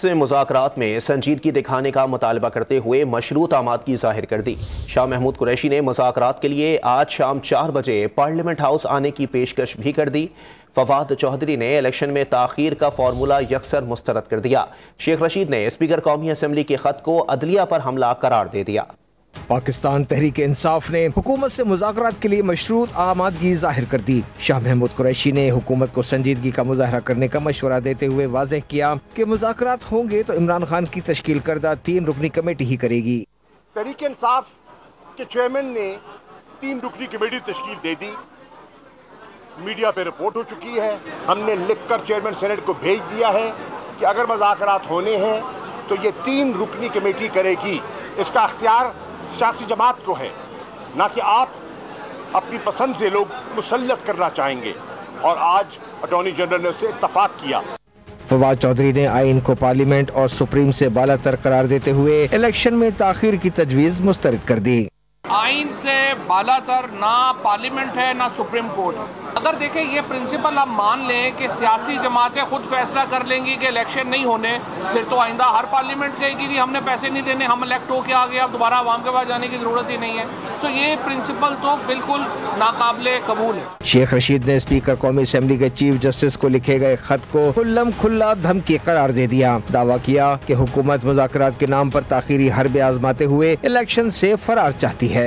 سے مذاکرات میں سنجیدگی دکھانے کا مطالبہ کرتے ہوئے مشروط آمادگی ظاہر کر دی۔ شاہ محمود قریشی نے مذاکرات کے لیے آج شام 4 بجے پارلیمنٹ ہاؤس آنے کی پیشکش بھی کر دی۔ فواد چودھری نے الیکشن میں تاخیر کا فارمولہ یکسر مسترد کر دیا۔ شیخ رشید نے اسپیکر قومی اسمبلی کے خط کو عدلیہ پر حملہ قرار دے دیا۔ پاکستان تحریک انصاف نے حکومت سے مذاکرات کے لیے مشروط آمادگی ظاہر کر دی۔ شاہ محمود قریشی نے حکومت کو سنجیدگی کا مظاہرہ کرنے کا مشورہ دیتے ہوئے واضح کیا کہ مذاکرات ہوں گے تو عمران خان کی تشکیل کردہ 3 رکنی کمیٹی ہی کرے گی۔ تحریک انصاف کے چیئرمین نے 3 رکنی کمیٹی تشکیل دے دی، میڈیا پہ رپورٹ ہو چکی ہے۔ ہم نے لکھ کر چیئرمین سینٹ کو بھیج دیا ہے کہ اگر مذاکرات ہونے ہیں تو یہ 3 رکنی کمیٹی کرے گی۔ اس کا اختیار سیاسی جماعت کو ہے، نہ کہ آپ اپنی پسند سے لوگ مسلط کرنا چاہیں گے، اور آج اٹارنی جنرل نے اس سے اتفاق کیا۔ فواد چودھری نے آئین کو پارلیمنٹ اور سپریم سے بالا تر قرار دیتے ہوئے الیکشن میں تاخیر کی تجویز مسترد کر دی۔ آئین سے بالا تر نہ پارلیمنٹ ہے نہ سپریم کورٹ۔ اگر دیکھیں یہ پرنسپل آپ مان لیں کہ سیاسی جماعتیں خود فیصلہ کر لیں گی کہ الیکشن نہیں ہونے، پھر تو آئندہ ہر پارلیمنٹ کہے گی کہ ہم نے پیسے نہیں دینے، ہم الیکٹ ہو کے آ گئے، اب دوبارہ عوام کے پاس جانے کی ضرورت ہی نہیں ہے۔ تو یہ پرنسپل تو بالکل ناقابل قبول ہے۔ شیخ رشید نے اسپیکر قومی اسمبلی کے چیف جسٹس کو لکھے گئے خط کو کھلم کھلا دھمکی قرار دے دیا۔ دعویٰ کیا کہ حکومت مذاکرات کے نام پر تاخیری حربے آزماتے ہوئے الیکشن سے فرار چاہتی ہے۔